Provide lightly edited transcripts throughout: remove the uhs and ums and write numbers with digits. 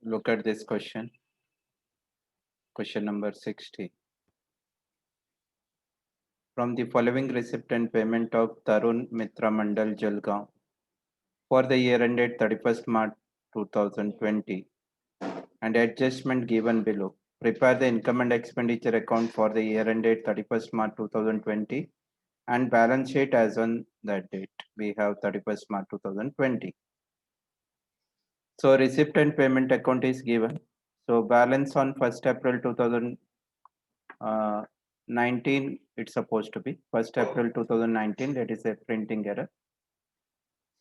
Look at this question. Question number 60. From the following receipt and payment of Tarun Mitra Mandal Jalgaon for the year ended 31st March 2020 and adjustment given below. Prepare the income and expenditure account for the year ended 31st March 2020 and balance sheet as on that date. We have 31st March 2020. So receipt and payment account is given. So balance on 1st April 2019, it's supposed to be 1st April 2019, that is a printing error.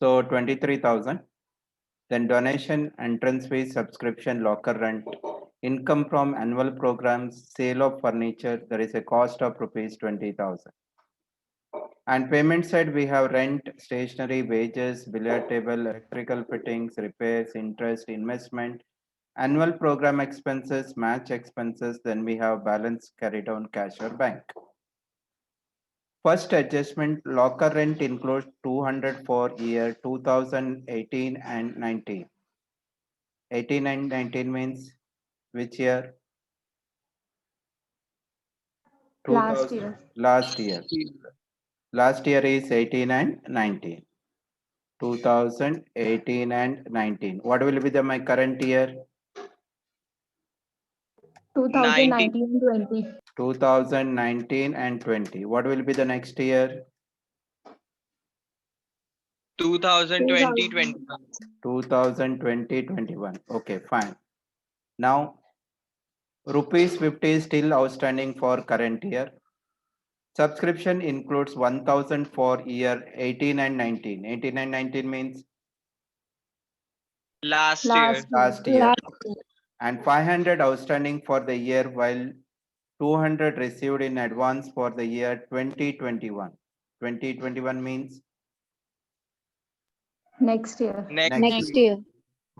So 23,000. Then donation, entrance fees, subscription, locker rent, income from annual programs, sale of furniture, there is a cost of rupees 20,000. And payment side, we have rent, stationery, wages, billiard table, electrical fittings, repairs, interest, investment, annual program expenses, match expenses. Then we have balance carried on cash or bank. First adjustment, locker rent includes 200 for year 2018 and 19. 18 and 19 means which year? Last 2000. year. Last year. Last year is 18 and 19. 2018 and 19. What will be the my current year? 2019 20. 2019 and 20. What will be the next year? 2020 21. 2020 21. Okay, fine. Now, rupees 50 is still outstanding for current year. Subscription includes 1000 for year 18 and 19. 18 and 19 means Last year. last year. And 500 outstanding for the year, while 200 received in advance for the year 2021. 2021 means Next year. Next year.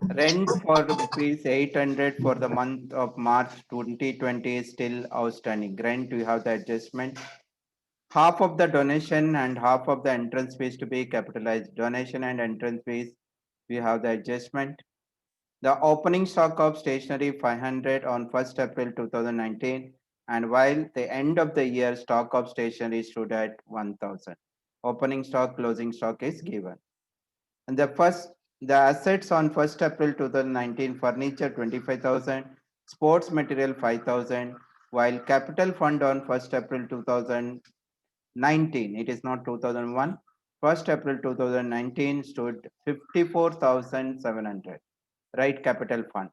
rent for rupees 800 for the month of March 2020 is still outstanding. Rent, we have the adjustment. Half of the donation and half of the entrance fees to be capitalized. Donation and entrance fees, we have the adjustment. The opening stock of stationery 500 on 1st April 2019, and while the end of the year stock of stationery stood at 1000. Opening stock, closing stock is given. And the assets on 1st April 2019, furniture 25,000, sports material 5,000, while capital fund on 1st April 2019, it is not 2001, 1st April 2019 stood 54,700. Right, capital fund.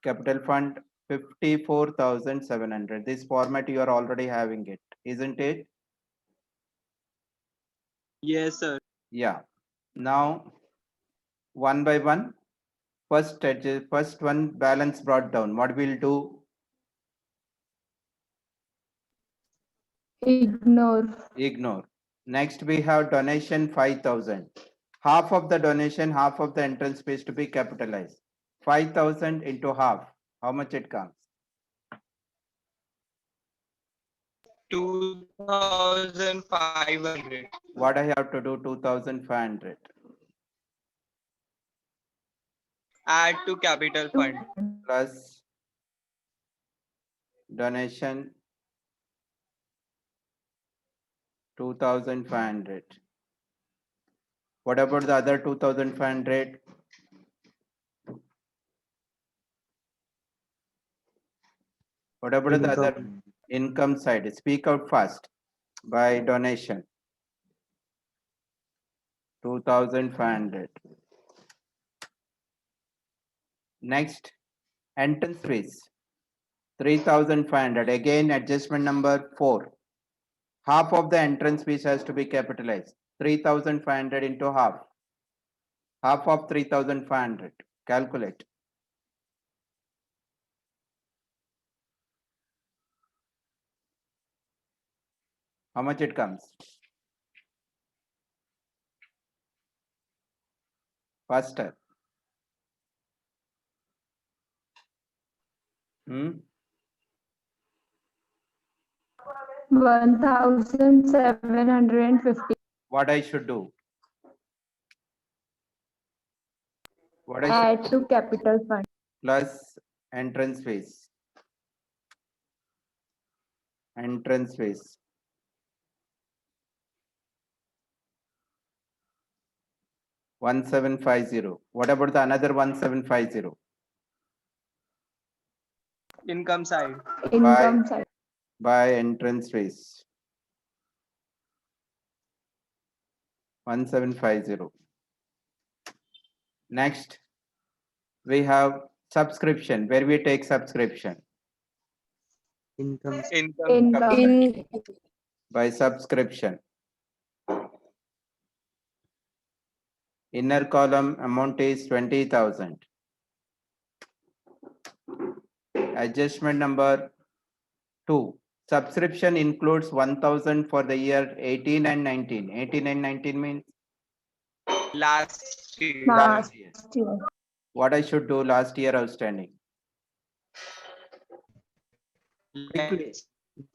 Capital fund 54,700. This format you are already having it, isn't it? Yes, sir. Yeah. Now, one by one, first one balance brought down. What we'll do? Ignore. Ignore. Next, we have donation 5,000. Half of the donation, half of the entrance fees to be capitalized. 5,000 into half. How much it comes? 2,500. What I have to do? 2,500. Add to capital fund. Plus donation 2,500. What about the other 2,500? What about the other income side? Speak out fast. By donation 2,500. Next, entrance fees 3,500. Again, adjustment number 4. Half of the entrance fees has to be capitalized. 3,500 into half. Half of 3,500. Calculate. How much it comes? Faster. 1,750. What I should do? What I should Add to capital fund. plus entrance fees. Entrance fees. One seven five zero. What about the another 1750? Income side. Income side. By entrance fees. 1750. Next, we have subscription, where we take subscription. Income. Income. Income. By subscription. Inner column amount is 20,000. Adjustment number 2. Subscription includes 1,000 for the year 18 and 19. 18 and 19 means Last year. Last year. what I should do last year outstanding. Less.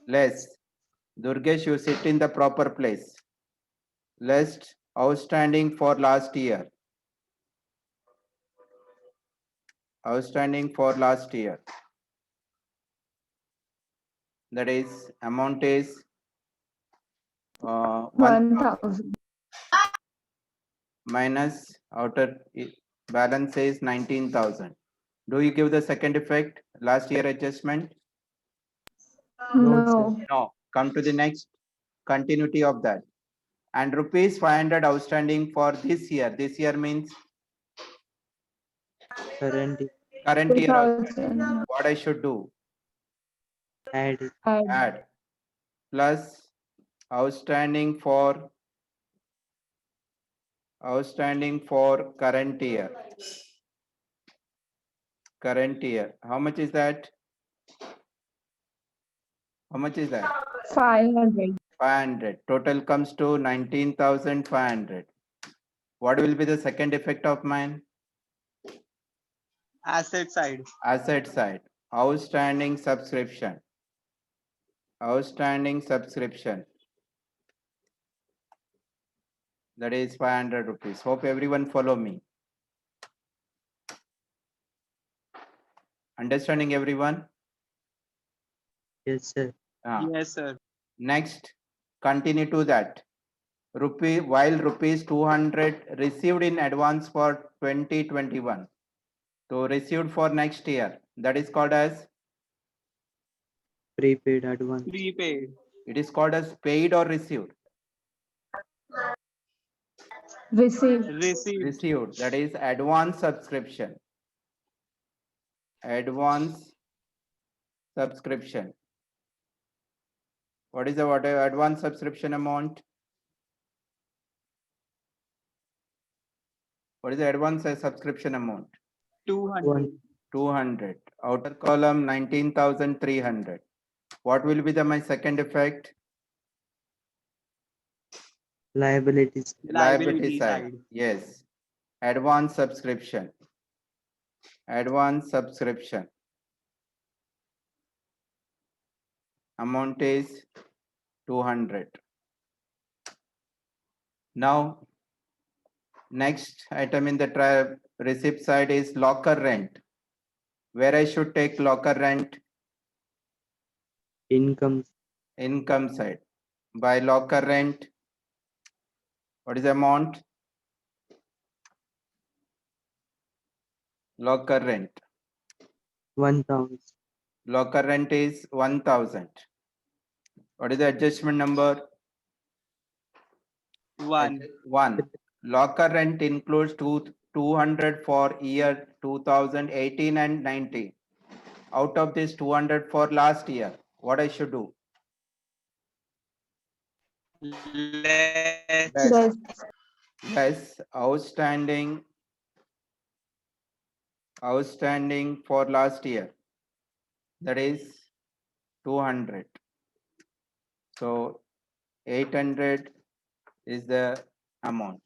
Less. Durgesh, you sit in the proper place. Less outstanding for last year. Outstanding for last year. That is amount is 1,000. minus outer balance is 19,000. Do you give the second effect last year adjustment? No. No. Come to the next continuity of that. And rupees 500 outstanding for this year. This year means Current. current year. 2,000. What I should do? Add. Add plus outstanding for current year. Current year. How much is that? How much is that? 500. 500. Total comes to 19,500. What will be the second effect of mine? Asset side. Asset side. Outstanding subscription. Outstanding subscription. That is 500 rupees. Hope everyone follow me. Understanding everyone? Yes, sir. Yes, sir. Next, continue to that. While rupees 200 received in advance for 2021. So received for next year. That is called as, Prepaid advance. Prepaid. it is called as paid or received. Received. Received. Received. That is advance subscription. Advance subscription. What is the advance subscription amount? What is the advance subscription amount? 200. 200. Outer column 19,300. What will be my second effect? Liabilities. Liability side. Yes. Advance subscription. Advance subscription. Amount is 200. Now, next item in the receipt side is locker rent. Where I should take locker rent? Income. Income side. By locker rent, what is the amount? Locker rent. 1,000. Locker rent is 1,000. What is the adjustment number? 1. 1. Locker rent includes 200 for year 2018 and 19. Out of this 200 for last year, what I should do? Less. Less. Less outstanding for last year. That is 200. So 800 is the amount.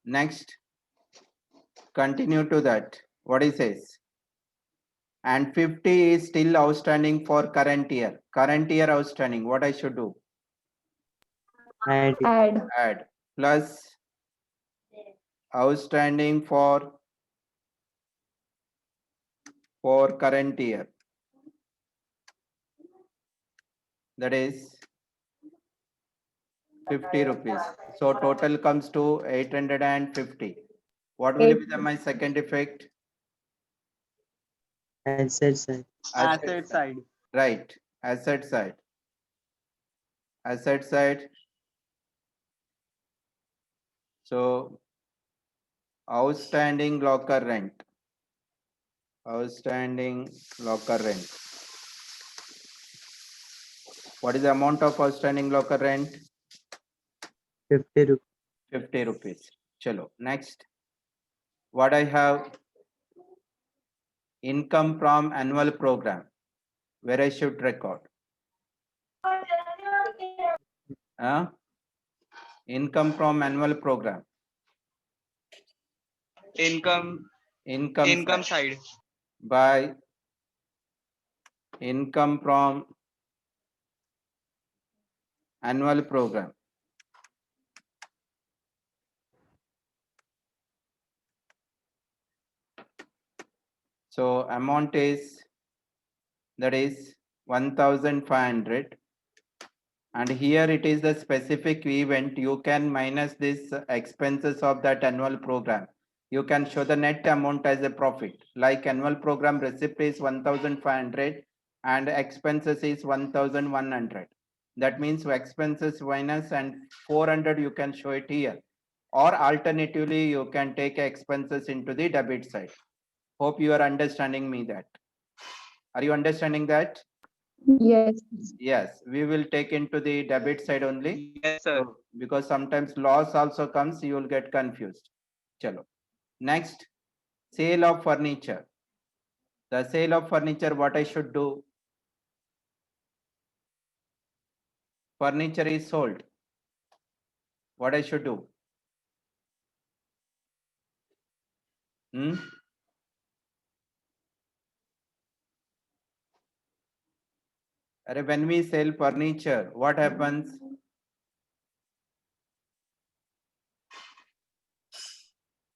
Next, continue to that. What it says? And 50 is still outstanding for current year. Current year outstanding. What I should do? Add. Add. Add plus outstanding for for current year. That is 50 rupees. So total comes to 850. What will be my second effect? Asset side. Asset side. Right, asset side. Asset side. So outstanding locker rent. Outstanding locker rent. What is the amount of outstanding locker rent? 50 rupees. 50 rupees. Chalo. Next. What I have? Income from annual program. Where I should record. Huh? Income from annual program. Income Income side. by income from annual program. So amount is, that is 1,500. And here it is the specific event. You can minus this expenses of that annual program. You can show the net amount as a profit. Like annual program receipt is 1,500 and expenses is 1,100. That means expenses minus and 400 you can show it here. Or alternatively, you can take expenses into the debit side. Hope you are understanding me that. Are you understanding that? Yes. Yes, we will take into the debit side only. Yes, sir. So, because sometimes loss also comes, you will get confused. Chalo. Next, sale of furniture. The sale of furniture, what I should do? Furniture is sold. What I should do? Hmm? When we sell furniture, what happens?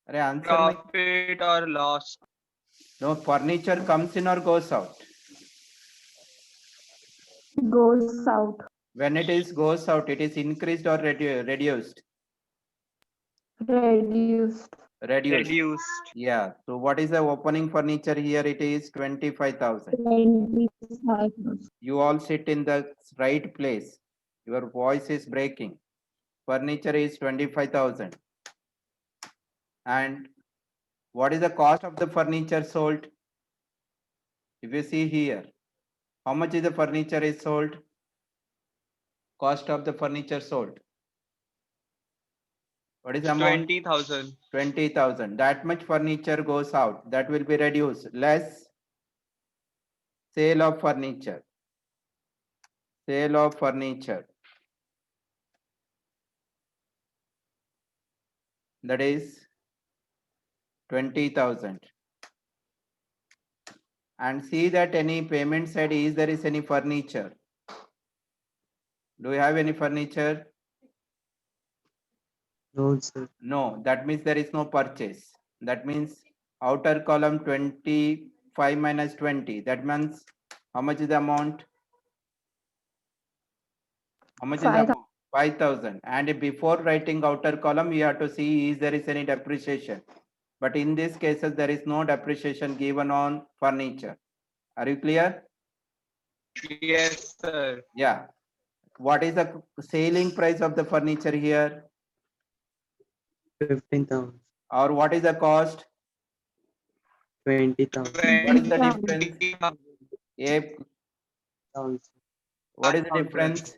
Answer me. Profit or loss. No, furniture comes in or goes out? Goes out. When it is goes out, it is increased or reduced? Reduced. Reduced. Yeah. So what is the opening furniture here? It is 25,000. 25. You all sit in the right place. Your voice is breaking. Furniture is 25,000. And what is the cost of the furniture sold? If you see here, how much is the furniture is sold? Cost of the furniture sold. What is the amount? 20,000. 20,000. That much furniture goes out. That will be reduced. Less sale of furniture. Sale of furniture. That is 20,000. And see that any payment side is there is any furniture. Do you have any furniture? No, sir. No, that means there is no purchase. That means outer column 25 minus 20. That means how much is the amount? How much is the 5,000. amount? 5,000. And before writing outer column, you have to see is there is any depreciation. But in these cases, there is no depreciation given on furniture. Are you clear? Yes, sir. Yeah. What is the selling price of the furniture here? 15,000. Or what is the cost? 20,000. What is the difference? 1,000. What is the difference?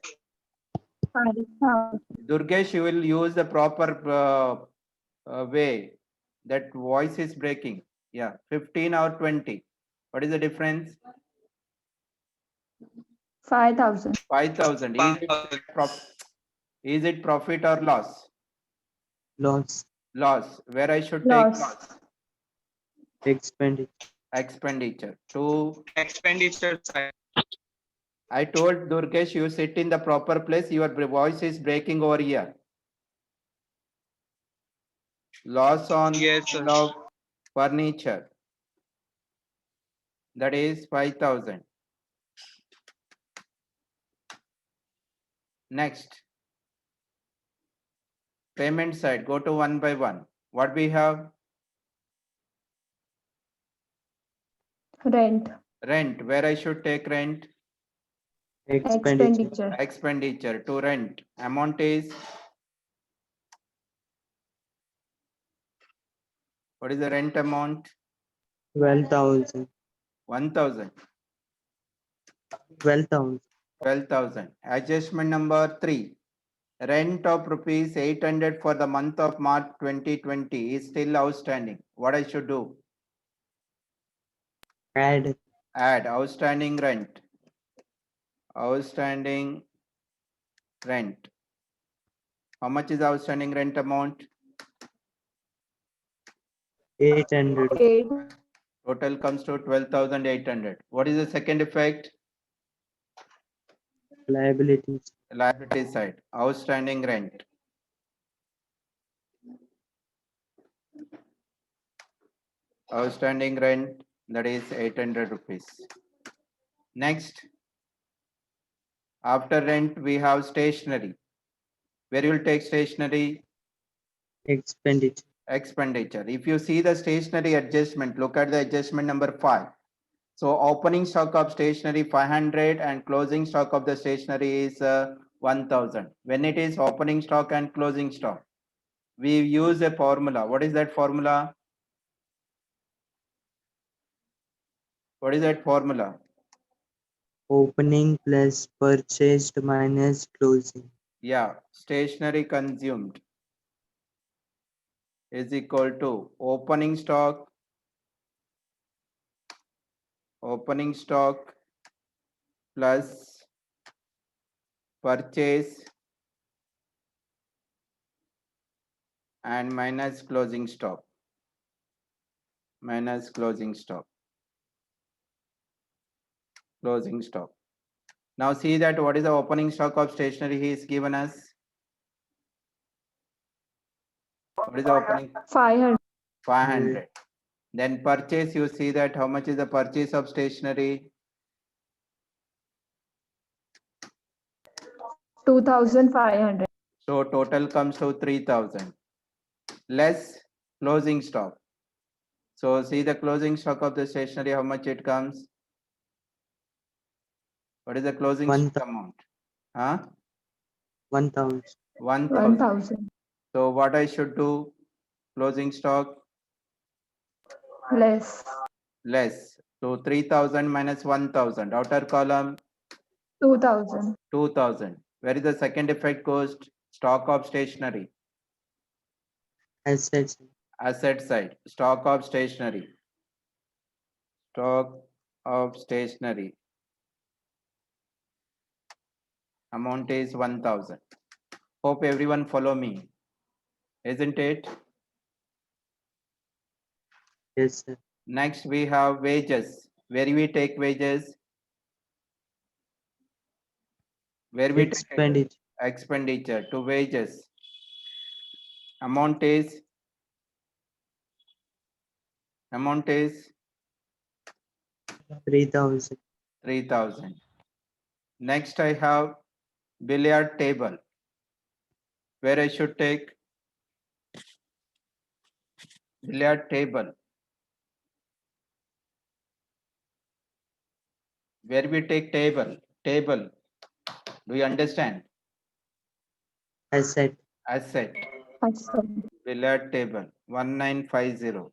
5,000. Durgesh, you will use the proper way. That voice is breaking. Yeah, 15 or 20. What is the difference? 5,000. 5,000. Is it profit or loss? Loss. Loss. Where I should Loss. take loss? Expenditure. Expenditure. To Expenditure side. I told Durgesh, you sit in the proper place. Your voice is breaking over here. Loss on Yes, sale sir. of furniture. that is 5,000. Next, payment side, go to one by one. What we have? Rent. Rent, where I should take rent? Expenditure. Expenditure to rent. Amount is, what is the rent amount? 12,000. 1,000. 12,000. 12,000. Adjustment number 3. Rent of rupees 800 for the month of March 2020 is still outstanding. What I should do? Add. Add outstanding rent. Outstanding rent. How much is outstanding rent amount? 800. 8. Total comes to 12,800. What is the second effect? Liabilities. Liability side. Outstanding rent. Outstanding rent, that is 800 rupees. Next, after rent, we have stationery. Where you will take stationery? Expenditure. Expenditure. If you see the stationery adjustment, look at the adjustment number 5. So opening stock of stationery 500 and closing stock of the stationery is 1,000. When it is opening stock and closing stock, we use a formula. What is that formula? What is that formula? Opening plus purchased minus closing. Yeah, stationery consumed is equal to opening stock plus purchase and minus closing stock. Closing stock. Now see that what is the opening stock of stationery he is given us? What is the opening? 500. 500. Then purchase, you see that how much is the purchase of stationery? 2,500. So total comes to 3,000 less closing stock. So see the closing stock of the stationery, how much it comes? What is the closing stock amount? 1,000. 1,000. 1,000. So what I should do? Closing stock Less. less. So 3,000 minus 1,000. Outer column 2,000. 2,000. Where is the second effect goes? Stock of stationery. Assets. Asset side. Stock of stationery. Amount is 1,000. Hope everyone follow me. Isn't it? Yes, sir. Next we have wages. Where we take wages? Where we take Expenditure. expenditure to wages. Amount is 3,000. 3,000. Next I have billiard table. Where I should take billiard table. Where we take table. Do you understand? Asset. Asset. Asset. Billiard table 1950.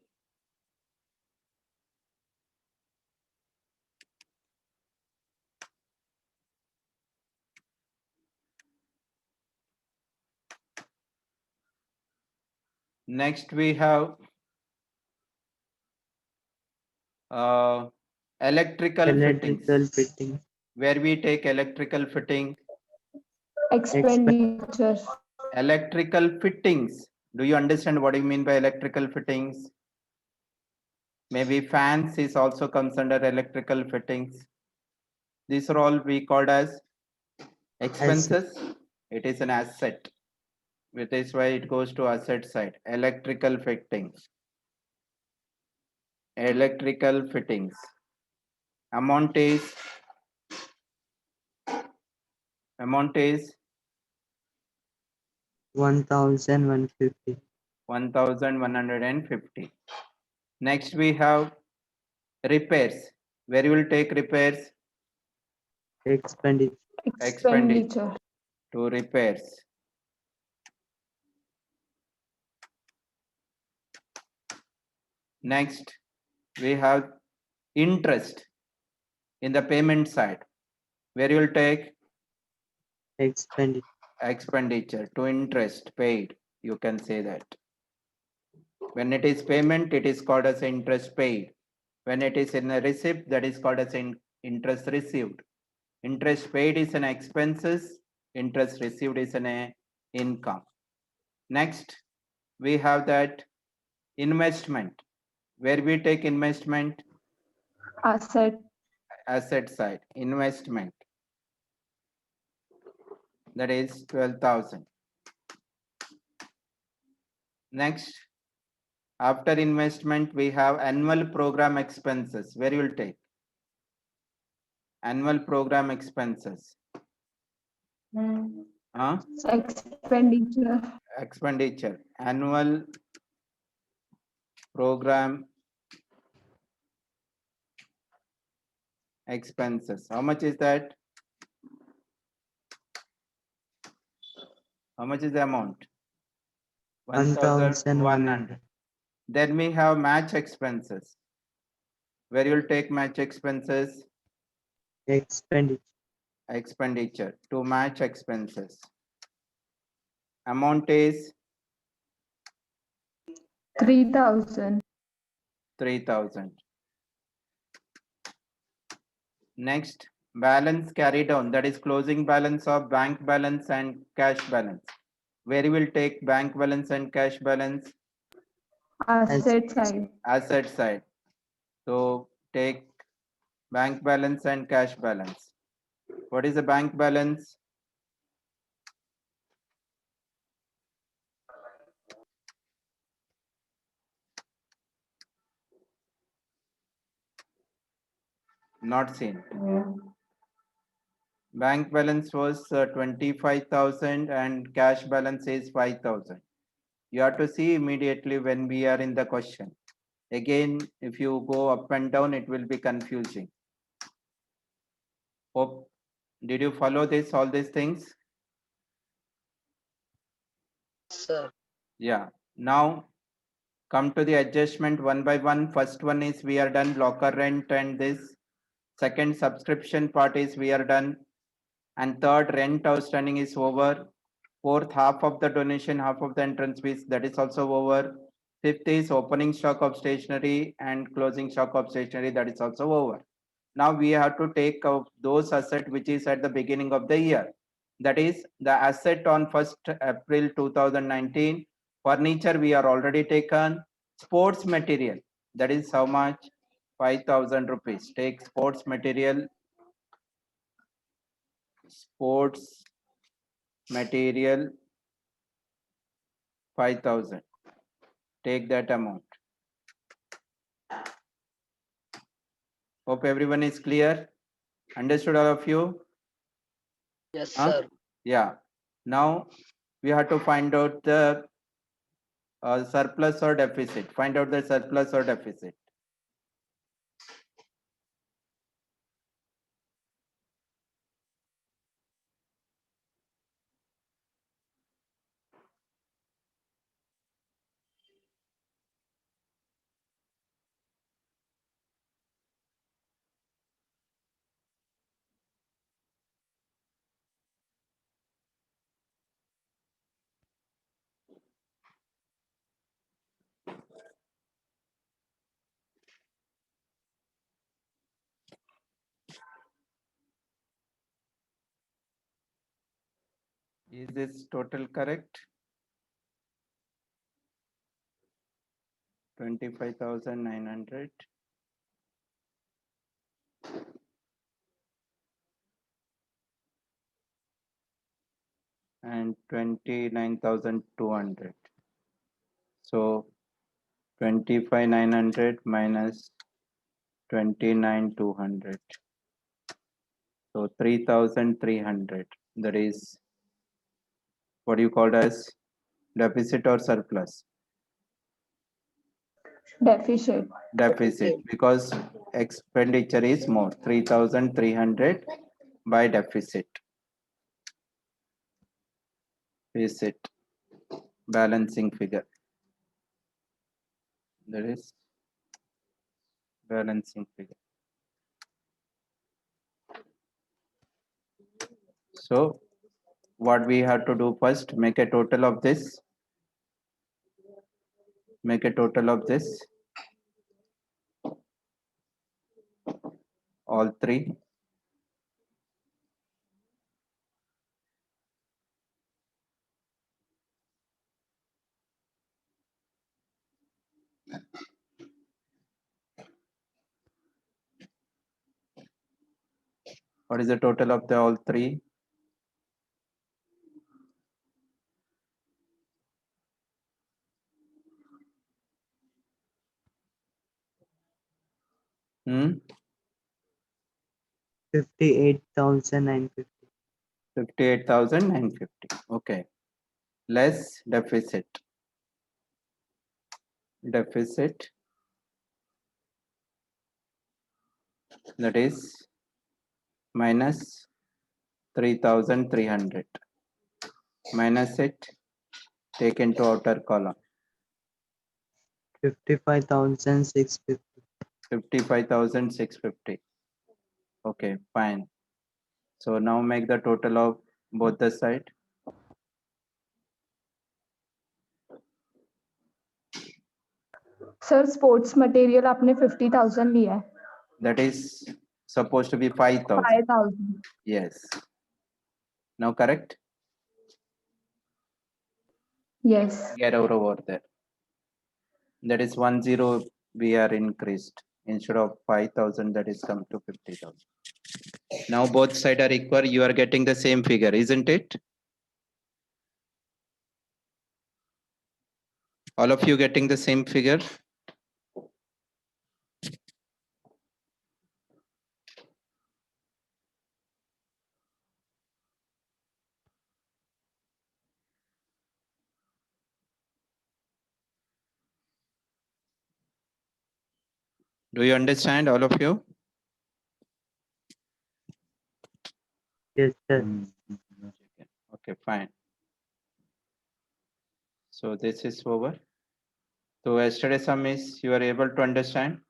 Next we have electrical fittings. Electrical fitting. Where we take electrical fitting. Expenditure. Electrical fittings. Do you understand what I mean by electrical fittings? Maybe fans is also comes under electrical fittings. These are all we called as expenses. It is an asset. Which is why it goes to asset side. Electrical fittings. Amount is 1,150. 1,150. Next we have repairs. Where you will take repairs? Expenditure. Expenditure. To repairs. Next, we have interest in the payment side. Where you will take Expenditure. expenditure to interest paid. You can say that. When it is payment, it is called as interest paid. When it is in a receipt, that is called as interest received. Interest paid is an expenses, interest received is an income. Next, we have that investment. Where we take investment, Asset. asset side, investment. That is 12,000. Next, after investment, we have annual program expenses. Where you will take? Annual program expenses. Expenditure. Expenditure. Annual program expenses. How much is that? How much is the amount? 1,100. Then we have match expenses. Where you will take match expenses? Expenditure. Expenditure to match expenses. Amount is 3,000. 3,000. Next, balance carried on, that is closing balance of bank balance and cash balance. Where you will take bank balance and cash balance? Asset side. Asset side. So take bank balance and cash balance. What is the bank balance? Not seen. Bank balance was 25,000 and cash balance is 5,000. You have to see immediately when we are in the question. Again, if you go up and down, it will be confusing. Hope, did you follow this, all these things? Sir. Yeah. Now come to the adjustment one by one. First one is we are done locker rent and this. Second subscription part is we are done. And third rent outstanding is over. Fourth, half of the donation, half of the entrance fees, that is also over. Fifth is opening stock of stationery and closing stock of stationery, that is also over. Now we have to take out those asset which is at the beginning of the year. That is the asset on 1st April 2019. Furniture we are already taken. Sports material, that is how much? 5,000 rupees. Take sports material. Sports material 5,000. Take that amount. Hope everyone is clear. Understood all of you? Yes, Huh? sir. Yeah. Now we have to find out the surplus or deficit. Find out the surplus or deficit. Is this total correct? 25,900. And 29,200. So 25,900 minus 29,200. So 3,300. That is what you called as deficit or surplus? Deficit. Deficit, because expenditure is more, 3,300 by deficit. Deficit, balancing figure. That is balancing figure. So what we have to do first, make a total of this. Make a total of this. All three. What is the total of the all three? Hmm? 58,950. 58,950. Okay. Less deficit. Deficit. That is minus 3,300. Minus it. Take into outer column. 55,650. 55,650. Okay, fine. So now make the total of both the side. Sir sports material आपने 50,000 लिया है. That is supposed to be 5,000. 5,000. Yes. Now correct? Yes. Get over there. That is 10 we are increased. Instead of 5,000, that is come to 50,000. Now both sides are equal. You are getting the same figure, isn't it? All of you getting the same figure? Do you understand, all of you? Yes, sir. Okay, fine. So this is over. So yesterday sum is you are able to understand?